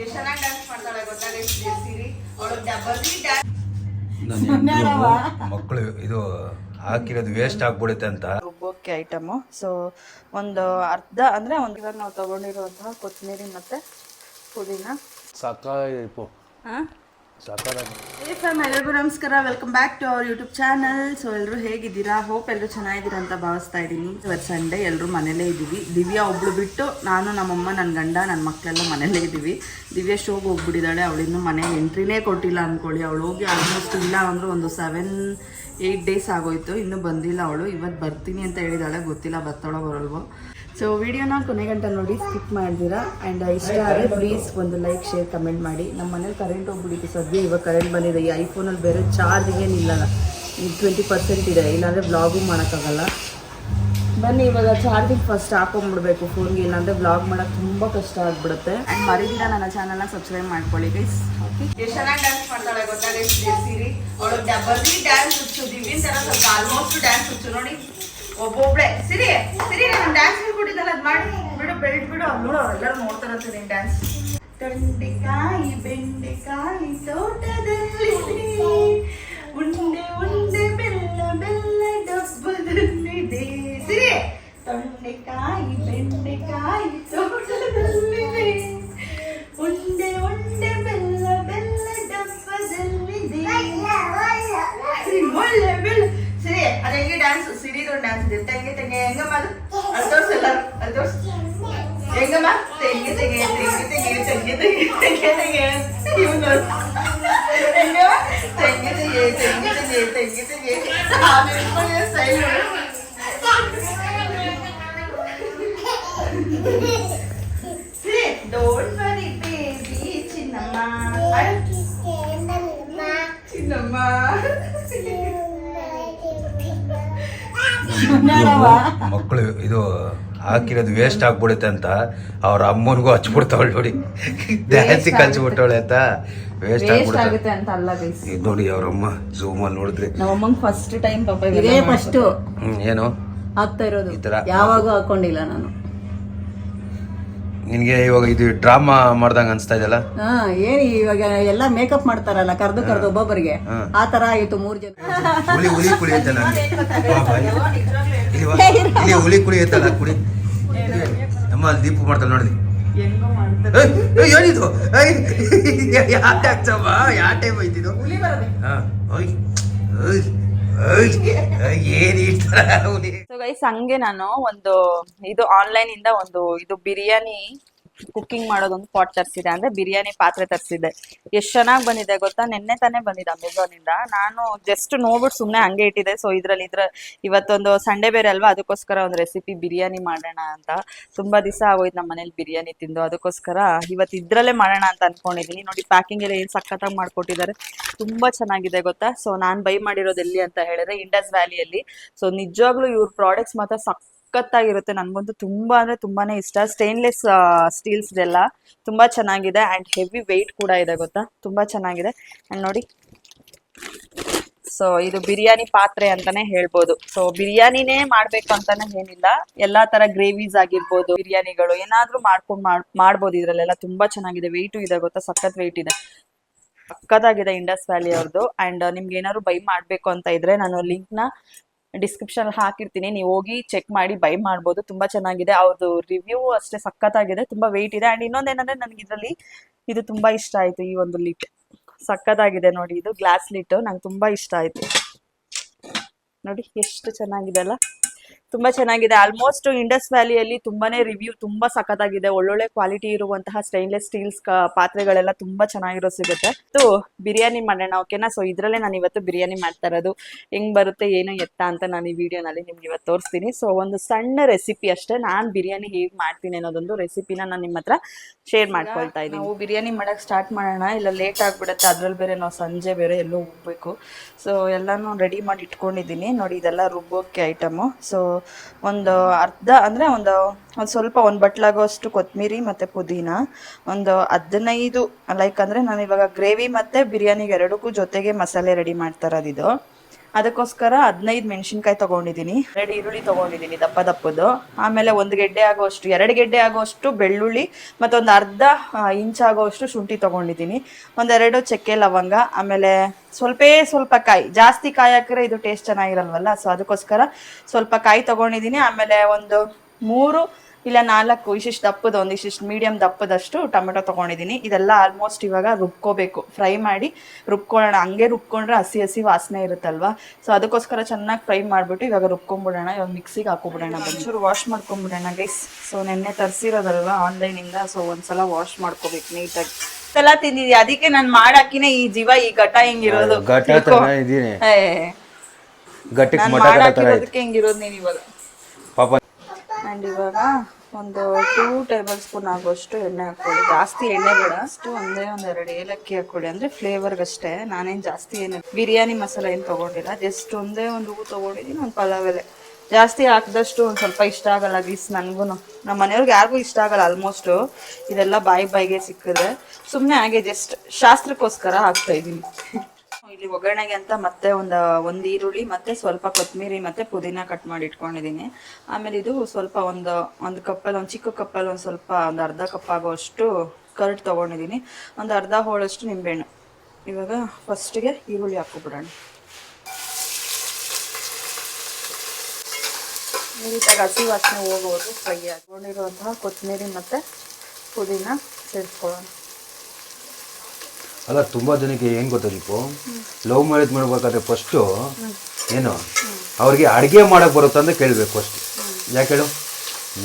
ಎಷ್ಟು ಚೆನ್ನಾಗಿ ಡ್ಯಾನ್ಸ್ ಮಾಡ್ತಾಳೆ ಗೊತ್ತಾಗೈತೆ ಸಿರಿ ಅವಳು ಡಬಲಿ ಡ್ಯಾನ್ಸ್. ಮಕ್ಕಳು ಇದು ಹಾಕಿರೋದು ವೇಸ್ಟ್ ಆಗ್ಬಿಡುತ್ತೆ ಅಂತ ರುಬ್ಬೋಕ್ಕೆ ಐಟಮು. ಸೊ ಒಂದು ಅರ್ಧ ಅಂದರೆ ಒಂದು ಇವಾಗ ನಾವು ತೊಗೊಂಡಿರುವಂತಹ ಕೊತ್ತಂಬರಿ ಮತ್ತು ಪುದೀನ ಸಾಕಾಗಿತ್ತು. ಹಾಂ ಸಾಕಾಗಿ ಎಲ್ಲರಿಗೂ ನಮಸ್ಕಾರ, welcome back to our YouTube channel. So ಎಲ್ಲರೂ ಹೇಗಿದ್ದೀರಾ? ಹೋಪ್ ಎಲ್ಲರೂ ಚೆನ್ನಾಗಿದ್ದೀರಾ ಅಂತ ಭಾವಿಸ್ತಾ ಇದ್ದೀನಿ. ಇವತ್ತು ಸಂಡೇ, ಎಲ್ಲರೂ ಮನೇಲೇ ಇದ್ದೀವಿ. ದಿವ್ಯಾ ಒಬ್ಳು ಬಿಟ್ಟು ನಾನು, ನಮ್ಮಮ್ಮ, ನನ್ನ ಗಂಡ, ನನ್ನ ಮಕ್ಕಳೆಲ್ಲ ಮನೇಲೇ ಇದ್ದೀವಿ. ದಿವ್ಯಾ ಶೋಗೆ ಹೋಗ್ಬಿಟ್ಟಿದ್ದಾಳೆ. ಅವಳಿನ್ನೂ ಮನೆಗೆ ಎಂಟ್ರಿನೇ ಕೊಟ್ಟಿಲ್ಲ ಅಂದ್ಕೊಳ್ಳಿ. ಅವಳು ಹೋಗಿ ಆಲ್ಮೋಸ್ಟ್ ಇಲ್ಲ ಅಂದರೂ ಒಂದು 7-8 ಡೇಸ್ ಆಗೋಯ್ತು, ಇನ್ನೂ ಬಂದಿಲ್ಲ ಅವಳು. ಇವತ್ತು ಬರ್ತೀನಿ ಅಂತ ಹೇಳಿದಾಳೆ, ಗೊತ್ತಿಲ್ಲ ಬರ್ತಾಳೋ ಬರಲ್ವೋ. ಸೊ ವಿಡಿಯೋನ ಕೊನೆಗಂಟ ನೋಡಿ, ಸ್ಕಿಪ್ ಮಾಡ್ತೀರಾ. ಆ್ಯಂಡ್ ಇಷ್ಟ ಆದರೆ ಪ್ಲೀಸ್ ಒಂದು ಲೈಕ್, ಶೇರ್, ಕಮೆಂಟ್ ಮಾಡಿ. ನಮ್ಮ ಮನೇಲಿ ಕರೆಂಟ್ ಹೋಗ್ಬಿಟ್ಟಿತ್ತು ಸದ್ಯ. ಇವಾಗ ಕರೆಂಟ್ ಬಂದಿದೆ. ಈ ಐಫೋನಲ್ಲಿ ಬೇರೆ ಚಾರ್ಜಿಗೆ ನಿಲ್ಲಲ್ಲ, ಈಗ 20% ಇದೆ, ಇಲ್ಲಾಂದರೆ ವ್ಲಾಗು ಮಾಡೋಕ್ಕಾಗಲ್ಲ. ಬನ್ನಿ ಇವಾಗ ಚಾರ್ಜಿಂಗ್ ಫಸ್ಟ್ ಹಾಕೊಂಡ್ಬಿಡ್ಬೇಕು ಫೋನ್ಗೆ, ಇಲ್ಲಾಂದರೆ ವ್ಲಾಗ್ ಮಾಡೋಕ್ಕೆ ತುಂಬ ಕಷ್ಟ ಆಗಿಬಿಡುತ್ತೆ. ಆ್ಯಂಡ್ ಮರಿದಿರ ನನ್ನ ಚಾನಲ್ನ ಸಬ್ಸ್ಕ್ರೈಬ್ ಮಾಡ್ಕೊಳ್ಳಿ ಗೈಸ್. ಓಕೆ, ಎಷ್ಟು ಚೆನ್ನಾಗಿ ಡ್ಯಾನ್ಸ್ ಮಾಡ್ತಾಳೆ ಗೊತ್ತಾಗೈತೆ ಸಿರಿ. ಅವಳು ಡಬಲಿ ಡ್ಯಾನ್ಸ್ ಹುಚ್ಚು, ದಿವ್ಯನ ಥರ ಸ್ವಲ್ಪ ಆಲ್ಮೋಸ್ಟ್ ಡ್ಯಾನ್ಸ್ ಹುಚ್ಚು ನೋಡಿ. ಒಬ್ಬೊಬ್ಳೆ ಸಿರಿ ಸಿರಿ ನಾನು ಡ್ಯಾನ್ಸ್ ಹೇಳ್ಕೊಟ್ಟಿದ್ದಲ್ಲ, ಅದು ಮಾಡಿ ಬಿಡು, ಬೆಲ್ಟ್ ಬಿಡು. ನೋಡು ಎಲ್ಲರೂ ನೋಡ್ತಾರಂತೆ ನೀನು ಡ್ಯಾನ್ಸ್. ತೊಂಡೆಕಾಯಿ ಬೆಂಡೆಕಾಯಿ ತೋಟದಲ್ಲಿ ಉಂಡೆ ಉಂಡೆ ಬೆಲ್ಲ ಬೆಲ್ಲ ಡಬ್ಬದಲ್ಲಿದೆ. ಸಿರಿ ತೊಂಡೆಕಾಯಿ ಬೆಂಡೆಕಾಯಿ ತೋಟದಲ್ಲಿದೆ, ಉಂಡೆ ಉಂಡೆ ಬೆಲ್ಲ ಬೆಲ್ಲ ಡಬ್ಬದಲ್ಲಿದೆ. ಒಳ್ಳೆ ಬೆಲ್ಲ ಸರಿ. ಅದು ಹೆಂಗೆ ಡ್ಯಾನ್ಸ್ ಸಿರಿದು ಡ್ಯಾನ್ಸ್ ಇದೆ. ತೆಂಗೆ ತೆಂಗೆ ಹೆಂಗಮ್ಮ ಅದು ಅದು ತೋರ್ಸು, ಎಲ್ಲರೂ ಅದು ತೋರ್ಸು. ಹೆಂಗಮ್ಮ ತೆಂಗೆ ತೆಂಗೆ ತೆಂಗೆ ತೆಂಗೆ ತೆಂಗೆ ತೆಂಗೆ ತೆಂಗೆ ತೆಂಗೆ ಇವನು ಹೆಂಗಮ್ಮ ತೆಂಗೆ ತೆಂಗೆ ತೆಂಗೆ ತೆಂಗೆ ತೆಂಗೆ ತೆಂಗೆ ಆಮೇಲೆ ಸ್ಟೈಲ್. ಸರಿ, ಡೋಂಟ್ ವರಿ ಬೇಬಿ ಚಿನ್ನಮ್ಮ ಚಿನ್ನಮ್ಮ. ಮಕ್ಕಳು ಇದು ಹಾಕಿರೋದು ವೇಸ್ಟ್ ಆಗ್ಬಿಡುತ್ತೆ ಅಂತ ಅವ್ರ ಅಮ್ಮನಿಗೂ ಹಚ್ಬಿಡ್ತಾವಳು ನೋಡಿ, ಡ್ಯಾನ್ಸಿಗೆ ಕಲ್ಸ್ಬಿಟ್ಟವಳೆ ಅಂತ. ವೇಸ್ಟ್ ಆಗುತ್ತೆ ಅಂತ ಅಲ್ಲ ಗೈಸ್. ನೋಡಿ ಅವ್ರಮ್ಮ ಝೂಮ್ ಅಲ್ಲಿ ನೋಡಿದ್ರೆ ನಮ್ಮಮ್ಮಂಗೆ ಫಸ್ಟ್ ಟೈಮ್ ಪಾಪ ಇದೇ ಫಸ್ಟ್ ಏನು ಆಗ್ತಾ ಇರೋದು, ಈ ತರ ಯಾವಾಗೂ ಹಾಕೊಂಡಿಲ್ಲ ನಾನು. ನಿನ್ಗೆ ಇವಾಗ ಇದು ಡ್ರಾಮಾ ಮಾಡ್ದಂಗ ಅನ್ಸ್ತಾ ಇದೆಯಲ್ಲ? ಏನ್ ಇವಾಗ ಎಲ್ಲ ಮೇಕಪ್ ಮಾಡ್ತಾರಲ್ಲ ಕರ್ದು ಒಬ್ಬೊಬ್ಬರಿಗೆ, ಆ ತರ ಆಯ್ತು 3 ಜನ. ಹುಳಿ ಹುಳಿ ಕುಳಿ ಐತಲ್ಲ ಇಲ್ಲಿ ಹುಳಿ ಕುಳಿ ಐತಲ್ಲ ಕುಡಿ ಅಮ್ಮ, ಅಲ್ಲಿ ದೀಪ ಮಾಡ್ತಾಳೆ ನೋಡಿ. ಏನಿದು ಯಾವ ಟೈಮ್ ಐತಿದು? ಸೊ ಗೈಸ್, ಹಂಗೆ ನಾನು ಒಂದು ಇದು ಆನ್ಲೈನ್ ಇಂದ ಒಂದು ಇದು ಬಿರಿಯಾನಿ ಕುಕ್ಕಿಂಗ್ ಮಾಡೋದೊಂದು ಪಾಟ್ ತರಿಸಿದೆ, ಅಂದ್ರೆ ಬಿರಿಯಾನಿ ಪಾತ್ರೆ ತರಿಸಿದೆ. ಎಷ್ಟು ಚೆನ್ನಾಗಿ ಬಂದಿದೆ ಗೊತ್ತಾ? ನಿನ್ನೆ ತಾನೇ ಬಂದಿದೆ ಅಮೆಝಾನ್ ಇಂದ. ನಾನು ಜಸ್ಟ್ ನೋಡ್ಬಿಟ್ಟು ಸುಮ್ಮನೆ ಹಂಗೆ ಇಟ್ಟಿದೆ. ಸೊ ಇವತ್ತೊಂದು ಸಂಡೇ ಬೇರೆ ಅಲ್ವಾ, ಅದಕ್ಕೋಸ್ಕರ ಒಂದು ರೆಸಿಪಿ ಬಿರಿಯಾನಿ ಮಾಡೋಣ ಅಂತ. ತುಂಬಾ ದಿವಸ ಆಗೋಯ್ತು ನಮ್ಮ ಮನೇಲಿ ಬಿರಿಯಾನಿ ತಿಂದು, ಅದಕ್ಕೋಸ್ಕರ ಇವತ್ತು ಇದ್ರಲ್ಲೇ ಮಾಡೋಣ ಅಂತ ಅನ್ಕೊಂಡಿದೀನಿ. ನೋಡಿ ಪ್ಯಾಕಿಂಗ್ ಎಲ್ಲ ಏನು ಸಖತ್ತಾಗಿ ಮಾಡ್ಕೊಟ್ಟಿದ್ದಾರೆ, ತುಂಬಾ ಚೆನ್ನಾಗಿದೆ ಗೊತ್ತಾ. ಸೊ ನಾನು ಬೈ ಮಾಡಿರೋದು ಎಲ್ಲಿ ಅಂತ ಹೇಳಿದ್ರೆ ಇಂಡಸ್ ವ್ಯಾಲಿಯಲ್ಲಿ. ಸೊ ನಿಜವಾಗ್ಲೂ ಇವ್ರ ಪ್ರಾಡಕ್ಟ್ಸ್ ಮಾತ್ರ ಸಖತ್ತಾಗಿರುತ್ತೆ. ನನ್ಗಂತೂ ತುಂಬಾ ಅಂದ್ರೆ ತುಂಬಾನೇ ಇಷ್ಟ. ಸ್ಟೇನ್ಲೆಸ್ ಸ್ಟೀಲ್ಸ್ ಎಲ್ಲ ತುಂಬಾ ಚೆನ್ನಾಗಿದೆ ಅಂಡ್ ಹೆವಿ ವೆಯ್ಟ್ ಕೂಡ ಇದೆ ಗೊತ್ತಾ, ತುಂಬಾ ಚೆನ್ನಾಗಿದೆ. ಅಂಡ್ ನೋಡಿ, ಸೊ ಇದು ಬಿರಿಯಾನಿ ಪಾತ್ರೆ ಅಂತಾನೆ ಹೇಳ್ಬೋದು. ಸೊ ಬಿರಿಯಾನಿನೇ ಮಾಡ್ಬೇಕು ಅಂತಾನೆ ಏನಿಲ್ಲ, ಎಲ್ಲಾ ತರ ಗ್ರೇವೀಸ್ ಆಗಿರ್ಬೋದು, ಬಿರಿಯಾನಿಗಳು ಏನಾದ್ರೂ ಮಾಡ್ಬೋದು ಇದ್ರಲ್ಲೆಲ್ಲ. ತುಂಬಾ ಚೆನ್ನಾಗಿದೆ, ವೆಯ್ಟು ಇದೆ ಗೊತ್ತಾ, ಸಖತ್ ವೆಯ್ಟ್ ಇದೆ, ಸಖತ್ತಾಗಿದೆ ಇಂಡಸ್ ವ್ಯಾಲಿ ಅವ್ರದ್ದು. ಅಂಡ್ ನಿಮ್ಗೆ ಏನಾದ್ರು ಬೈ ಮಾಡ್ಬೇಕು ಅಂತ ಇದ್ರೆ ನಾನು ಲಿಂಕ್ ನ ಡಿಸ್ಕ್ರಿಪ್ಷನ್ ಹಾಕಿರ್ತೀನಿ, ನೀವು ಹೋಗಿ ಚೆಕ್ ಮಾಡಿ ಬೈ ಮಾಡ್ಬೋದು. ತುಂಬಾ ಚೆನ್ನಾಗಿದೆ, ಅವ್ರದ್ದು ರಿವ್ಯೂ ಅಷ್ಟೇ ಸಖತ್ತಾಗಿದೆ, ತುಂಬಾ ವೆಯ್ಟ್ ಇದೆ. ಅಂಡ್ ಇನ್ನೊಂದೇನಂದ್ರೆ ನನಗೆ ಇದರಲ್ಲಿ ಇದು ತುಂಬಾ ಇಷ್ಟ ಆಯ್ತು, ಈ ಒಂದು ಲಿಟ್ ಸಖತ್ತಾಗಿದೆ ನೋಡಿ. ಇದು ಗ್ಲಾಸ್ ಲಿಟ್ ನಂಗೆ ತುಂಬಾ ಇಷ್ಟ ಆಯ್ತು ನೋಡಿ, ಎಷ್ಟು ಚೆನ್ನಾಗಿದೆ ಅಲ್ಲ, ತುಂಬಾ ಚೆನ್ನಾಗಿದೆ. ಆಲ್ಮೋಸ್ಟ್ ಇಂಡಸ್ ವ್ಯಾಲಿಯಲ್ಲಿ ತುಂಬಾನೇ ರಿವ್ಯೂ ತುಂಬಾ ಸಖತ್ತಾಗಿದೆ. ಒಳ್ಳೊಳ್ಳೆ ಕ್ವಾಲಿಟಿ ಇರುವಂತಹ ಸ್ಟೈನ್ಲೆಸ್ ಸ್ಟೀಲ್ಸ್ ಪಾತ್ರೆಗಳೆಲ್ಲ ತುಂಬಾ ಚೆನ್ನಾಗಿರೋ ಸಿಗುತ್ತೆ. ಬಿರಿಯಾನಿ ಮಾಡೋಣ ಓಕೆನಾ. ಸೊ ಇದ್ರಲ್ಲೇ ನಾನು ಇವತ್ತು ಬಿರಿಯಾನಿ ಮಾಡ್ತಾ ಇರೋದು. ಹೆಂಗ್ ಬರುತ್ತೆ ಏನು ಎತ್ತ ಅಂತ ನಾನು ಈ ವಿಡಿಯೋನಲ್ಲಿ ನಿಮ್ಗೆ ಇವತ್ತು ತೋರಿಸ್ತೀನಿ. ಸೊ ಒಂದು ಸಣ್ಣ ರೆಸಿಪಿ ಅಷ್ಟೇ, ನಾನು ಬಿರಿಯಾನಿ ಹೇಗೆ ಮಾಡ್ತೀನಿ ಅನ್ನೋದೊಂದು ರೆಸಿಪಿನ ನಾನು ನಿಮ್ಮ ಹತ್ರ ಶೇರ್ ಮಾಡ್ಕೊಳ್ತಾ ಇದ್ದೀನಿ. ನಾವು ಬಿರಿಯಾನಿ ಮಾಡಕ್ ಸ್ಟಾರ್ಟ್ ಮಾಡೋಣ, ಇಲ್ಲ ಲೇಟ್ ಆಗ್ಬಿಡುತ್ತೆ. ಅದ್ರಲ್ಲಿ ಬೇರೆ ನಾವು ಸಂಜೆ ಬೇರೆ ಎಲ್ಲೋ ಹೋಗ್ಬೇಕು. ಸೊ ಎಲ್ಲಾನು ರೆಡಿ ಮಾಡಿ ಇಟ್ಕೊಂಡಿದ್ದೀನಿ ನೋಡಿ. ಇದೆಲ್ಲ ರುಬ್ಬೋಕ್ಕೆ ಐಟಮು. ಸೊ ಒಂದು ಅರ್ಧ ಅಂದರೆ ಒಂದು ಸ್ವಲ್ಪ ಒಂದು ಬಟ್ಲಾಗೋಷ್ಟು ಕೊತ್ತಂಬರಿ ಮತ್ತು ಪುದೀನ, ಒಂದು 15 ಲೈಕ್ ಅಂದರೆ ನಾನು ಇವಾಗ ಗ್ರೇವಿ ಮತ್ತು ಬಿರಿಯಾನಿಗೆ ಎರಡಕ್ಕೂ ಜೊತೆಗೆ ಮಸಾಲೆ ರೆಡಿ ಮಾಡ್ತಾ ಇರೋದಿದು. ಅದಕ್ಕೋಸ್ಕರ 15 ಮೆಣಸಿನ್ಕಾಯಿ ತೊಗೊಂಡಿದ್ದೀನಿ, 2 ಈರುಳ್ಳಿ ತೊಗೊಂಡಿದ್ದೀನಿ ದಪ್ಪ ದಪ್ಪದ್ದು, ಆಮೇಲೆ 1 ಗೆಡ್ಡೆ ಆಗೋಷ್ಟು 2 ಗೆಡ್ಡೆ ಆಗೋಷ್ಟು ಬೆಳ್ಳುಳ್ಳಿ, ಮತ್ತೊಂದು ಅರ್ಧ ಇಂಚ್ ಆಗೋಷ್ಟು ಶುಂಠಿ ತೊಗೊಂಡಿದ್ದೀನಿ, 1-2 ಚಕ್ಕೆ ಲವಂಗ, ಆಮೇಲೆ ಸ್ವಲ್ಪ ಕಾಯಿ. ಜಾಸ್ತಿ ಕಾಯಿ ಹಾಕಿದ್ರೆ ಇದು ಟೇಸ್ಟ್ ಚೆನ್ನಾಗಿರಲ್ವಲ್ಲ, ಸೊ ಅದಕ್ಕೋಸ್ಕರ ಸ್ವಲ್ಪ ಕಾಯಿ ತೊಗೊಂಡಿದ್ದೀನಿ. ಆಮೇಲೆ ಒಂದು 3 ಇಲ್ಲ 4 ಇಷ್ಟಿಷ್ಟು ದಪ್ಪದ, ಒಂದಿಷ್ಟು ಮೀಡಿಯಮ್ ದಪ್ಪದಷ್ಟು ಟೊಮೆಟೊ ತೊಗೊಂಡಿದ್ದೀನಿ. ಇದೆಲ್ಲ ಆಲ್ಮೋಸ್ಟ್ ಇವಾಗ ರುಬ್ಕೋಬೇಕು, ಫ್ರೈ ಮಾಡಿ ರುಬ್ಕೊಳ್ಳೋಣ. ಹಂಗೆ ರುಬ್ಕೊಂಡ್ರೆ ಹಸಿ ವಾಸನೆ ಇರುತ್ತಲ್ವಾ, ಸೊ ಅದಕ್ಕೋಸ್ಕರ ಚೆನ್ನಾಗಿ ಫ್ರೈ ಮಾಡಿಬಿಟ್ಟು ಇವಾಗ ರುಬ್ಕೊಂಡ್ಬಿಡೋಣ. ಇವಾಗ ಮಿಕ್ಸಿಗೆ ಹಾಕೋಬಿಡೋಣ, ಒಂಚೂರು ವಾಶ್ ಮಾಡ್ಕೊಂಬಿಡೋಣ ಗೈಸ್. ಸೊ ನೆನ್ನೆ ತರಿಸಿರೋದಲ್ವಾ ಆನ್ಲೈನಿಂದ, ಸೊ ಒಂದ್ಸಲ ವಾಶ್ ಮಾಡ್ಕೋಬೇಕು ನೀಟಾಗಿ. ಎಲ್ಲ ತಿಂದಿದ್ಯಾ, ಅದಕ್ಕೆ ನಾನು ಮಾಡಾಕಿನೇ ಈ ಜೀವ ಈ ಘಟ ಹಿಂಗಿರೋದು. ನಾನು ಮಾಡಾಕಿರೋದಕ್ಕೆ ಹಿಂಗಿರೋದು ನೀನು ಇವಾಗ. ಆ್ಯಂಡ್ ಇವಾಗ ಒಂದು 2 ಟೇಬಲ್ ಸ್ಪೂನ್ ಆಗೋಷ್ಟು ಎಣ್ಣೆ ಹಾಕ್ಕೊಳ್ಳಿ. ಜಾಸ್ತಿ ಎಣ್ಣೆ ಬೇಡ, ಅಷ್ಟು ಒಂದೆರಡು ಏಲಕ್ಕಿ ಹಾಕ್ಕೊಳ್ಳಿ, ಅಂದರೆ ಫ್ಲೇವರ್ಗಷ್ಟೇ. ನಾನೇನು ಜಾಸ್ತಿ ಏನು ಬಿರಿಯಾನಿ ಮಸಾಲೆ ಏನು ತೊಗೊಂಡಿಲ್ಲ, ಜಸ್ಟ್ ಒಂದು ಹೂವು ತೊಗೊಂಡಿದ್ದೀನಿ, ಒಂದು ಪಲಾವ್ ಎಲೆ. ಜಾಸ್ತಿ ಹಾಕಿದಷ್ಟು ಒಂದು ಸ್ವಲ್ಪ ಇಷ್ಟ ಆಗಲ್ಲ ಗೀಸ್, ನನಗೂ ನಮ್ಮ ಮನೆಯವ್ರಿಗೆ ಯಾರಿಗೂ ಇಷ್ಟ ಆಗಲ್ಲ ಆಲ್ಮೋಸ್ಟು. ಇದೆಲ್ಲ ಬಾಯಿಗೆ ಸಿಕ್ಕಿದ್ರೆ ಸುಮ್ಮನೆ ಹಾಗೆ ಜಸ್ಟ್ ಶಾಸ್ತ್ರಕ್ಕೋಸ್ಕರ ಹಾಕ್ತಾಯಿದ್ದೀನಿ. ಇಲ್ಲಿ ಒಗ್ಗರಣೆಗೆ ಅಂತ ಮತ್ತೆ ಒಂದು ಈರುಳ್ಳಿ, ಮತ್ತೆ ಸ್ವಲ್ಪ ಕೊತ್ತಂಬರಿ, ಮತ್ತೆ ಪುದೀನ ಕಟ್ ಮಾಡಿ ಇಟ್ಕೊಂಡಿದ್ದೀನಿ. ಆಮೇಲೆ ಇದು ಸ್ವಲ್ಪ ಒಂದು ಕಪ್ಪಲ್ಲಿ, ಒಂದು ಚಿಕ್ಕ ಕಪ್ಪಲ್ಲಿ ಒಂದು ಅರ್ಧ ಕಪ್ ಆಗೋಷ್ಟು ಕರ್ಡ್ ತೊಗೊಂಡಿದ್ದೀನಿ, ಒಂದು ಅರ್ಧ ಹೋಳಷ್ಟು ನಿಂಬೆಹಣ್ಣು. ಇವಾಗ ಫಸ್ಟಿಗೆ ಈರುಳ್ಳಿ ಹಾಕ್ಕೊಬಿಡೋಣ. ನೀಟಾಗಿ ಹಸಿ ವಾಸನೆ ಹೋಗೋದು ಫ್ರೈ ಹಾಕೊಂಡಿರುವಂತಹ ಕೊತ್ತಂಬರಿ ಮತ್ತು ಪುದೀನ ಸೇರಿಸ್ಕೊಳ್ಳೋಣ. ಅಲ್ಲ, ತುಂಬ ಜನಕ್ಕೆ ಏನು ಗೊತ್ತಾ ದೀಪು, ಲವ್ ಮ್ಯಾರೇಜ್ ಮಾಡ್ಬೇಕಾದ್ರೆ ಫಸ್ಟು ಏನು ಅವ್ರಿಗೆ ಅಡುಗೆ ಮಾಡೋಕ್ಕೆ ಬರುತ್ತೆ ಅಂತ ಕೇಳಬೇಕು ಫಸ್ಟ್. ಯಾಕೆ ಹೇಳು,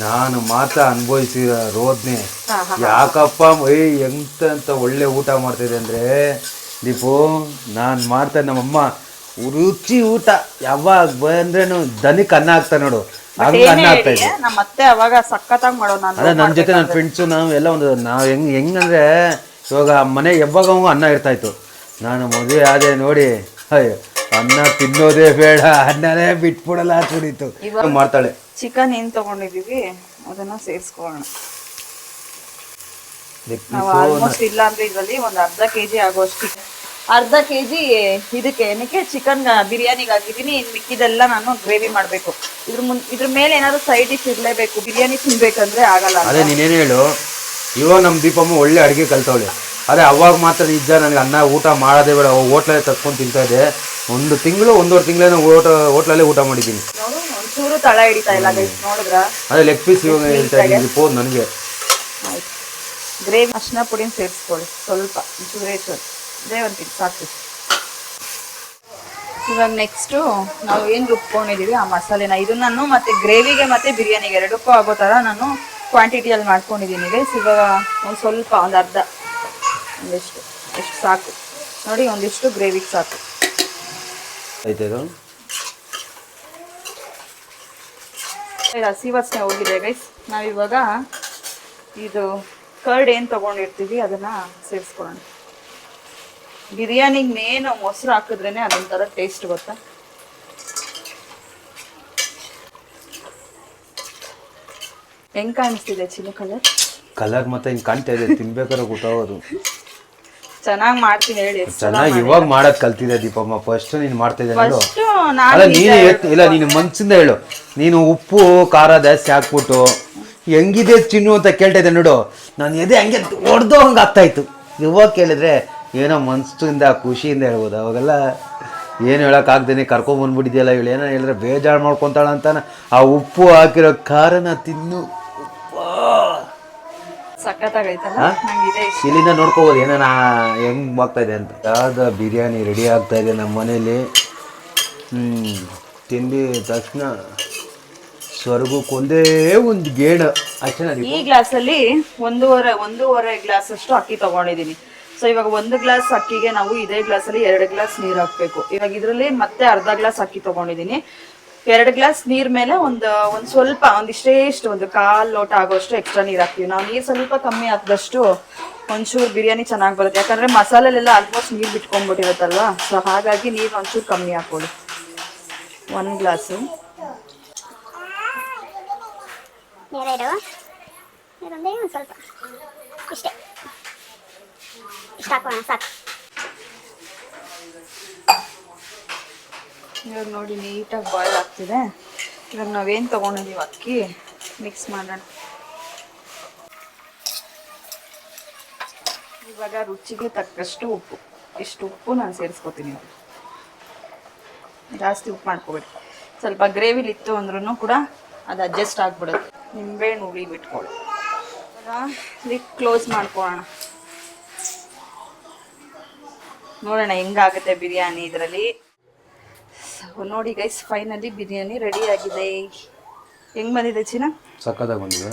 ನಾನು ಮಾತ್ರ ಅನುಭವಿಸಿದ ರೋದನೆ ಯಾಕಪ್ಪ ಎಂತ ಒಳ್ಳೆ ಊಟ ಮಾಡ್ತಿದೆ ಅಂದರೆ ದೀಪು, ನಾನು ಮಾಡ್ತಾ ನಮ್ಮಮ್ಮ ರುಚಿ ಊಟ ಯಾವಾಗ ಬಂದ್ರೇನು ದನಿಕ್ ಅನ್ನ ಹಾಕ್ತಾ ನೋಡು, ಹಂಗೆ ಅನ್ನ ಹಾಕ್ತಾ ಇದ್ದೆ. ಮತ್ತೆ ಅವಾಗ ಸಖತ್ತಾಗಿ ಮಾಡೋಣ. ಅದೇ ನನ್ನ ಜೊತೆ ನನ್ನ ಫ್ರೆಂಡ್ಸು ನಾವು ಎಲ್ಲ ನಾವು ಹೆಂಗಂದ್ರೆ ಇವಾಗ ಮನೆ ಯಾವಾಗ ಅನ್ನ ಇರ್ತಾಯಿತ್ತು. ನಾನು ಮದುವೆ ಆದೆ ನೋಡಿ, ಅಯ್ಯೋ ಅನ್ನ ತಿನ್ನೋದೇ ಬೇಡ, ಅನ್ನನೇ ಬಿಟ್ಬಿಡಲ್ಲ ತುಡಿತು ಮಾಡ್ತಾಳೆ. ಚಿಕನ್ ಏನು ತೊಗೊಂಡಿದ್ದೀವಿ ಅದನ್ನು ಸೇರಿಸ್ಕೊಳ್ಳೋಣ. ನಾವು ಆಲ್ಮೋಸ್ಟ್ ಇಲ್ಲ ಅಂದ್ರೆ ಇದರಲ್ಲಿ ಒಂದು ಅರ್ಧ kg ಆಗೋಷ್ಟು, ಅರ್ಧ kg ಇದಕ್ಕೆ ಏನಕ್ಕೆ ಚಿಕನ್ ಬಿರಿಯಾನಿಗೆ ಹಾಕಿದ್ದೀನಿ. ಇನ್ನು ಮಿಕ್ಕಿದೆಲ್ಲ ನಾನು ಗ್ರೇವಿ ಮಾಡಬೇಕು. ಇದ್ರ ಮೇಲೆ ಏನಾದ್ರು ಸೈಡ್ ಡಿಶ್ ಇರಲೇಬೇಕು, ಬಿರಿಯಾನಿ ತಿನ್ಬೇಕಂದ್ರೆ ಆಗಲ್ಲ. ಅದೇ ನೀನೇನು ಹೇಳು, ಇವಾಗ ನಮ್ಮ ದೀಪಮ್ಮ ಒಳ್ಳೆ ಅಡುಗೆ ಕಲ್ತವಳೆ. ಅದೇ ಅವಾಗ ಮಾತ್ರ ನಿಜ ನನಗೆ ಅನ್ನ ಊಟ ಮಾಡೋದೇ ಬೇಡ, ಹೋಟ್ಲಲ್ಲೇ ತರ್ಕೊಂಡು ತಿಂತಾ ಇದ್ದೆ. 1 ತಿಂಗಳು 1.5 ತಿಂಗಳೇ ಹೋಟ್ಲಲ್ಲೇ ಊಟ ಮಾಡಿದ್ದೀನಿ. ಒಂಚೂರು ತಳ ಹಿಡಿತಾ ಇಲ್ಲ ನೋಡಿದ್ರ. ಅದೇ ಲೆಗ್ ಪೀಸ್ ಇವಾಗ ಹೇಳ್ತಾ ಇದ್ದೀನಿ ಫೋನ್ ನನಗೆ. ಆಯ್ತು, ಗ್ರೇವಿ ಅರ್ಶಿನ ಪುಡಿನ ಸೇರಿಸ್ಕೊಳ್ಳಿ ಸ್ವಲ್ಪ, ಒಂಚೂರೇ ಒಂದು ಸಾಕು. ಇವಾಗ ನೆಕ್ಸ್ಟು ನಾವು ಏನು ರುಬ್ಕೊಂಡಿದ್ದೀವಿ ಆ ಮಸಾಲೆನ, ಇದು ನಾನು ಮತ್ತೆ ಗ್ರೇವಿಗೆ ಮತ್ತು ಬಿರಿಯಾನಿಗೆ ಎರಡಕ್ಕೂ ಆಗೋ ಥರ ನಾನು ಕ್ವಾಂಟಿಟಿಯಲ್ಲಿ ಮಾಡ್ಕೊಂಡಿದ್ದೀನಿ ಗೈಸ್. ಇವಾಗ ಒಂದು ಸ್ವಲ್ಪ ಒಂದು ಅರ್ಧ, ಎಷ್ಟು ಸಾಕು ನೋಡಿ, ಒಂದಿಷ್ಟು ಗ್ರೇವಿಗೆ ಸಾಕು. ಆಯ್ತು, ಹಸಿ ವಾಸನೆ ಹೋಗಿದೆ ಗೈಸ್. ನಾವಿವಾಗ ಇದು ಕರ್ಡ್ ಏನು ತೊಗೊಂಡಿರ್ತೀವಿ ಅದನ್ನು ಸೇರಿಸ್ಕೊಳ್ಳೋಣ. ಬಿರಿಯಾನಿಗೆ ಮೇನು ಮೊಸರು ಹಾಕಿದ್ರೇ ಅದೊಂಥರ ಟೇಸ್ಟ್ ಗೊತ್ತಾ. ಹೆಂಗೆ ಕಾಣಿಸ್ತಿದೆ ಚಿಲ್ಲಿ ಕಲರ್ ಮತ್ತೆ ಹಿಂಗೆ ಕಾಣ್ತಾ ಇದೆ, ತಿನ್ಬೇಕಾದ್ರೆ ಗೊತ್ತಾಗೋದು. ಚೆನ್ನಾಗಿ ಮಾಡ್ತೀನಿ ಹೇಳಿ. ಚೆನ್ನಾಗಿ ಇವಾಗ ಮಾಡೋದು ಕಲ್ತಿದೆ ದೀಪಮ್ಮ. ಫಸ್ಟ್ ನೀನು ಮಾಡ್ತಾ ಇದ್ದೆ ನೋಡು. ಅಲ್ಲ ನೀನು ಇಲ್ಲ, ನೀನು ಮನ್ಸಿಂದ ಹೇಳು. ನೀನು ಉಪ್ಪು ಖಾರ ಜಾಸ್ತಿ ಹಾಕ್ಬಿಟ್ಟು ಹೆಂಗಿದೆ ಚಿನ್ನು ಅಂತ ಕೇಳ್ತಾ ಇದ್ದೆ ನೋಡು, ನಾನು ಎದೆ ಹಂಗೆ ಹೊಡೆದು ಹಂಗೆ ಆಗ್ತಾಯಿತ್ತು. ಇವಾಗ ಕೇಳಿದ್ರೆ ಏನೋ ಮನ್ಸಿಂದ ಖುಷಿಯಿಂದ ಹೇಳ್ಬೋದು. ಅವಾಗೆಲ್ಲ ಏನು ಹೇಳೋಕ್ಕಾಗ್ದೇನೆ ಕರ್ಕೊಂಬಂದ್ಬಿಟ್ಟಿದೆಯಲ್ಲ ಇವಳು, ಏನೋ ಹೇಳಿದ್ರೆ ಬೇಜಾರು ಮಾಡ್ಕೊತಾಳ ಅಂತಾನೆ. ಆ ಉಪ್ಪು ಹಾಕಿರೋ ಖಾರನ ತಿನ್ನು, ಸಖತ್ತಾಗೈತಲ್ಲ. ಇಲ್ಲಿಂದ ನೋಡ್ಕೋಬೋದು ಏನಾನ ಹೆಂಗೆ ಆಗ್ತಾ ಇದೆ ಅಂತ. ಯಾವ್ದು ಬಿರಿಯಾನಿ ರೆಡಿ ಆಗ್ತಾ ಇದೆ ನಮ್ಮ ಮನೇಲಿ. ತಿಂದಿದ ತಕ್ಷಣ ಸ್ವರ್ಗಕ್ಕೊಂದೇ ಒಂದು ಗೇಣ ಅಷ್ಟೇ. ಈ ಗ್ಲಾಸಲ್ಲಿ ಒಂದೂವರೆ ಗ್ಲಾಸ್ ಅಷ್ಟು ಅಕ್ಕಿ ತಗೊಂಡಿದ್ದೀನಿ. ಸೊ ಇವಾಗ 1 ಗ್ಲಾಸ್ ಅಕ್ಕಿಗೆ ನಾವು ಇದೇ ಗ್ಲಾಸಲ್ಲಿ 2 ಗ್ಲಾಸ್ ನೀರು ಹಾಕ್ಬೇಕು. ಇವಾಗ ಇದರಲ್ಲಿ ಮತ್ತೆ ಅರ್ಧ ಗ್ಲಾಸ್ ಅಕ್ಕಿ ತಗೊಂಡಿದ್ದೀನಿ. 2 ಗ್ಲಾಸ್ ನೀರ್ ಮೇಲೆ ಒಂದು ಸ್ವಲ್ಪ ಇಷ್ಟು ಒಂದು 1/4 ಲೋಟ ಆಗೋಷ್ಟು ಎಕ್ಸ್ಟ್ರಾ ನೀರು ಹಾಕ್ತೀವಿ. ನಾವು ನೀರು ಸ್ವಲ್ಪ ಕಮ್ಮಿ ಹಾಕಿದಷ್ಟು ಒಂಚೂರು ಬಿರಿಯಾನಿ ಚೆನ್ನಾಗಿ ಬರುತ್ತೆ. ಯಾಕಂದ್ರೆ ಮಸಾಲೆಲೆಲ್ಲ ಆಲ್ಮೋಸ್ಟ್ ನೀರು ಬಿಟ್ಕೊಂಡ್ಬಿಟ್ಟಿರುತ್ತಲ್ವಾ, ಸೊ ಹಾಗಾಗಿ ನೀರು ಒಂಚೂರು ಕಮ್ಮಿ ಹಾಕೊಳ್ಳಿ. 1 ಗ್ಲಾಸು ಸ್ವಲ್ಪ ಇಷ್ಟೇ, ಇಷ್ಟ ಹಾಕೋಣ ಸಾಕು. ಇವಾಗ ನೋಡಿ ನೀಟಾಗಿ ಬಾಯ್ಲ್ ಆಗ್ತಿದೆ. ಇವಾಗ ನಾವೇನು ತೊಗೊಂಡಿದ್ದೀವಿ ಅಕ್ಕಿ ಮಿಕ್ಸ್ ಮಾಡೋಣ. ಇವಾಗ ರುಚಿಗೆ ತಕ್ಕಷ್ಟು ಉಪ್ಪು, ಇಷ್ಟು ಉಪ್ಪು ನಾನು ಸೇರಿಸ್ಕೊತೀನಿ. ಜಾಸ್ತಿ ಉಪ್ಪು ಮಾಡ್ಕೊಬೇಡಿ. ಸ್ವಲ್ಪ ಗ್ರೇವಿಲಿತ್ತು ಅಂದ್ರೂ ಕೂಡ ಅದು ಅಡ್ಜಸ್ಟ್ ಆಗ್ಬಿಡುತ್ತೆ. ನಿಂಬೆಹಣ್ಣು ಹುಳಿ ಬಿಟ್ಕೊಳ್ಳಿ. ಇವಾಗ ಲಿಡ್ ಕ್ಲೋಸ್ ಮಾಡ್ಕೊಳ್ಳೋಣ. ನೋಡೋಣ ಹೆಂಗಾಗುತ್ತೆ ಬಿರಿಯಾನಿ ಇದರಲ್ಲಿ. ನೋಡಿ ಗೈಸ್, ಫೈನಲಿ ಬಿರಿಯಾನಿ ರೆಡಿ ಆಗಿದೆ. ಹೆಂಗ್ ಬಂದಿದೆ ಚಿನ್ನ? ಸಕ್ಕತ್ತಾಗಿ ಬಂದಿದೆ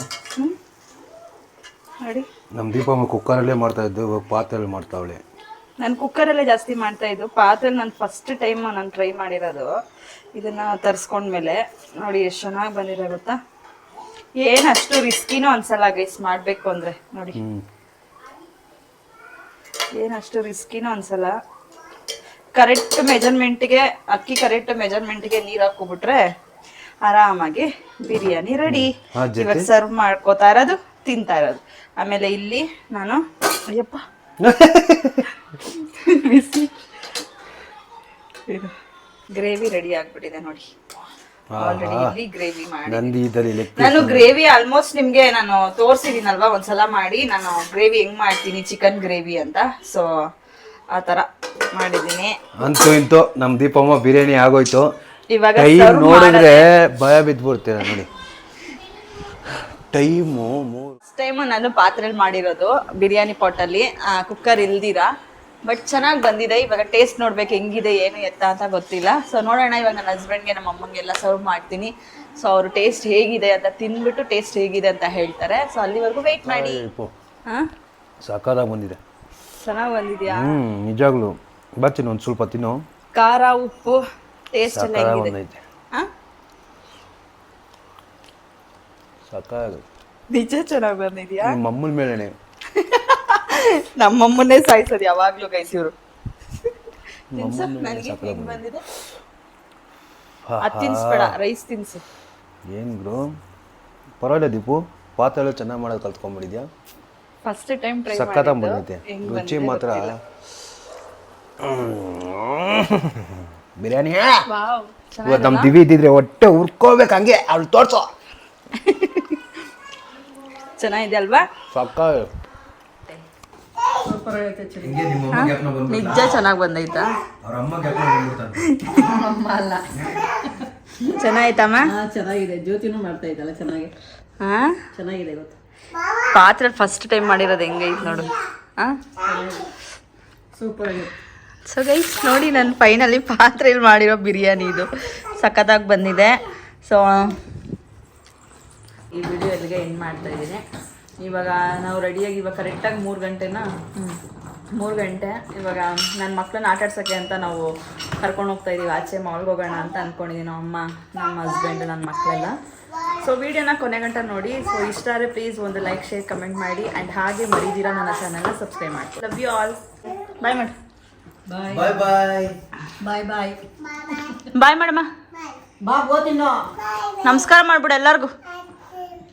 ನೋಡಿ. ನಮ್ಮ ದೀಪಮ್ಮ ಕುಕ್ಕರಲ್ಲೇ ಮಾಡ್ತಾ ಇದ್ದು, ಇವಾಗ ಪಾತ್ರೆಯಲ್ಲಿ ಮಾಡ್ತಾವಳೆ. ನಾನು ಕುಕ್ಕರಲ್ಲೇ ಜಾಸ್ತಿ ಮಾಡ್ತಾ ಇದ್ದು, ಪಾತ್ರೆಯಲ್ಲಿ ನಾನು ಫಸ್ಟ್ ಟೈಮ್ ನಾನು ಟ್ರೈ ಮಾಡಿರೋದು. ಇದನ್ನ ತರಿಸ್ಕೊಂಡ್ಮೇಲೆ ನೋಡಿ ಎಷ್ಟು ಚೆನ್ನಾಗಿ ಬಂದಿದೆ ಗೊತ್ತಾ. ಏನು ಅಷ್ಟು ರಿಸ್ಕಿನೂ ಅನ್ಸಲ್ಲ ಗೈಸ್ ಮಾಡಬೇಕು ಅಂದರೆ. ನೋಡಿ ಏನಷ್ಟು ರಿಸ್ಕಿನೂ ಅನ್ಸಲ್ಲ. ಕರೆಕ್ಟ್ ಮೆಜರ್ಮೆಂಟ್ಗೆ ಅಕ್ಕಿ, ಕರೆಕ್ಟ್ ಮೆಜರ್ಮೆಂಟ್ಗೆ ನೀರು ಹಾಕ್ಕೊಬಿಟ್ರೆ ಆರಾಮಾಗಿ ಬಿರಿಯಾನಿ ರೆಡಿ. ಇವಾಗ ಸರ್ವ್ ಮಾಡ್ಕೋತಾ ಇರೋದು, ತಿಂತಾ ಇರೋದು. ಆಮೇಲೆ ಇಲ್ಲಿ ನಾನು ಅಯ್ಯಪ್ಪ ಗ್ರೇವಿ ರೆಡಿ ಆಗ್ಬಿಟ್ಟಿದೆ ನೋಡಿ. ಆಲ್ರೆಡಿ ಇಲ್ಲಿ ಗ್ರೇವಿ ಮಾಡಿ ನಾನು ಗ್ರೇವಿ ಆಲ್ಮೋಸ್ಟ್ ನಿಮ್ಗೆ ನಾನು ತೋರಿಸಿದೀನಲ್ವಾ ಒಂದ್ಸಲ ಮಾಡಿ, ನಾನು ಗ್ರೇವಿ ಹೆಂಗ್ ಮಾಡ್ತೀನಿ ಚಿಕನ್ ಗ್ರೇವಿ ಅಂತ. ಸೊ ಆ ತರ ಮಾಡಿದೀನಿ. ಅಂತೂ ಇಂತೂ ನಮ್ ದೀಪಮ್ಮ ಬಿರಿಯಾನಿ ಆಗೋಯ್ತು. ಇವಾಗ ಟೈಮ್ ನೋಡಿದ್ರೆ ಭಯ ಬಿದ್ಬಿಡ್ತೀರ ನೋಡಿ. ಟೈಮು ನಾನು ಪಾತ್ರೆಯಲ್ಲಿ ಮಾಡಿರೋದು ಬಿರಿಯಾನಿ ಪಾಟಲ್ಲಿ, ಕುಕ್ಕರ್ ಇಲ್ದಿರಾ. ಬಟ್ ಚೆನ್ನಾಗಿ ಬಂದಿದೆ. ಇವಾಗ ಟೇಸ್ಟ್ ನೋಡ್ಬೇಕು ಹೆಂಗಿದೆ ಏನು ಎತ್ತ ಅಂತ ಗೊತ್ತಿಲ್ಲ. ಸೊ ನೋಡೋಣ. ಇವಾಗ ನನ್ನ ಹಸ್ಬೆಂಡ್ಗೆ ನಮ್ಮ ಅಮ್ಮಂಗೆಲ್ಲ ಸರ್ವ್ ಮಾಡ್ತೀನಿ. ಸೊ ಅವರು ಟೇಸ್ಟ್ ಹೇಗಿದೆ ಅಂತ ತಿಂದ್ಬಿಟ್ಟು ಟೇಸ್ಟ್ ಹೇಗಿದೆ ಅಂತ ಹೇಳ್ತಾರೆ. ಸೊ ಅಲ್ಲಿವರೆಗೂ ವೆಯ್ಟ್ ಮಾಡಿ. ಸಕ್ಕತ್ತಾಗಿ ಬಂದಿದೆ. ಚೆನ್ನಾಗಿ ಬಂದಿದ್ಯಾ? ನಿಜಾಗ್ಲು ಬರ್ತೀನಿ, ಒಂದು ಸ್ವಲ್ಪ ತಿನ್ನು. ಖಾರ ಉಪ್ಪು ಟೇಸ್ಟ್ ಎಲ್ಲ ಹೆಂಗಿದೆ? ಸಕ್ಕತ್ತಾಗಿ ನಿಜ ಚೆನ್ನಾಗಿ ಬಂದಿದ್ಯಾ? ನಿಮ್ಮ ಅಮ್ಮನ ಮೇಲೆನೆ. ನಮ್ಮಮ್ಮನ್ನೇ ಸಾಯಿಸೋದು ಯಾವಾಗ್ಲೂ ಗೈಸ್ ಇವರು. ನನಗೆ ಹೆಂಗ್ ಬಂದಿದೆ ಅದು ತಿನ್ಸ್ಬೇಡ, ರೈಸ್ ತಿನ್ಸು. ಏನು ಬ್ರೋ ಪರವಾಗಿಲ್ಲ ದೀಪು, ಪಾತ್ರೆ ಎಲ್ಲ ಚೆನ್ನಾಗಿ ಮಾಡೋದು ಕಲ್ತ್ಕೊಂಡ್ಬಿಟ್ಟಿದ್ಯಾ. ಫಸ್ಟ್ ಟೈಮ್ ಟ್ರೈ ಸಕ್ಕತ್ತಾಗಿ ಬಂದೈತೆ. ರುಚಿ ಮಾತ್ರ ಬಿರಿಯಾನಿ. ಇವತ್ತು ನಮ್ಮ ದಿವಿ ಇದ್ದಿದ್ರೆ ಹೊಟ್ಟೆ ಉರ್ಕೋಬೇಕು ಹಂಗೆ. ಅವ್ಳು ತೋರ್ಸೋ. ಚೆನ್ನಾಗಿದೆ ಅಲ್ವಾ? ನಿಜ ಚೆನ್ನಾಗಿ ಬಂದೈತಾ? ಚೆನ್ನಾಯ್ತಮ್ಮ? ಚೆನ್ನಾಗಿದೆ. ಜ್ಯೋತಿನೂ ಮಾಡ್ತಾ ಇದ್ದಲ್ಲ ಚೆನ್ನಾಗಿ. ಚೆನ್ನಾಗಿದೆ ಇವತ್ತು. ಪಾತ್ರೆ ಫಸ್ಟ್ ಟೈಮ್ ಮಾಡಿರೋದು ಹೆಂಗೈತೆ ನೋಡು. ಸೂಪರ್ ಆಗಿದೆ. ಸೊ ಗೈಸ್ ನೋಡಿ, ನಾನು ಫೈನಲಿ ಪಾತ್ರೆಯಲ್ಲಿ ಮಾಡಿರೋ ಬಿರಿಯಾನಿ ಇದು ಸಖತ್ತಾಗಿ ಬಂದಿದೆ. ಸೊ ಈ ವಿಡಿಯೋ ಎಲ್ಲಿಗೆ ಎಂಡ್ ಮಾಡ್ತಾ ಇದ್ದೀನಿ. ಇವಾಗ ನಾವು ರೆಡಿಯಾಗಿ ಇವಾಗ ಕರೆಕ್ಟಾಗಿ 3 ಗಂಟೆನ 3 ಗಂಟೆ. ಇವಾಗ ನನ್ನ ಮಕ್ಕಳನ್ನ ಆಟ ಆಡ್ಸೋಕ್ಕೆ ಅಂತ ನಾವು ಕರ್ಕೊಂಡು ಹೋಗ್ತಾ ಇದ್ದೀವಿ. ಆಚೆ ಮಾಲ್ಗೆ ಹೋಗೋಣ ಅಂತ ಅಂದ್ಕೊಂಡಿದ್ದೀವಿ ನಮ್ಮ ಅಮ್ಮ, ನಮ್ಮ ಹಸ್ಬೆಂಡ್, ನನ್ನ ಮಕ್ಕಳೆಲ್ಲ. ಸೊ ವಿಡಿಯೋನ ಕೊನೆ ಗಂಟೆ ನೋಡಿ. ಸೊ ಇಷ್ಟ ಆದರೆ ಪ್ಲೀಸ್ ಒಂದು ಲೈಕ್, ಶೇರ್, ಕಮೆಂಟ್ ಮಾಡಿ. ಆ್ಯಂಡ್ ಹಾಗೆ ಮರಿದಿರಾ ನನ್ನ ಚಾನಲ್ನ ಸಬ್ಸ್ಕ್ರೈಬ್ ಮಾಡಿ. Love you all. ಬಾಯ್ ಮಾಡಿ. ಬಾಯ್ ಬಾಯ್ ಬಾಯ್ ಬಾಯ್ ಬಾಯ್ ಬಾಯ್ ಮಾಡಮ್ಮ. ಬಾ ಗೋತಿನ್ನೋ. ನಮಸ್ಕಾರ ಮಾಡ್ಬಿಡು ಎಲ್ಲರಿಗೂ.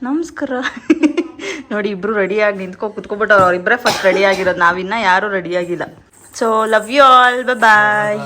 ನಮಸ್ಕಾರ. ನೋಡಿ ಇಬ್ರು ರೆಡಿಯಾಗಿ ಕುತ್ಕೊಬಿಟ್ಟವ್ರು. ಅವರಿಬ್ಬರೇ ಫಸ್ಟ್ ರೆಡಿ ಆಗಿರೋದು, ನಾವಿನ್ನ ಯಾರೂ ರೆಡಿ ಆಗಿಲ್ಲ. So love you all. Bye.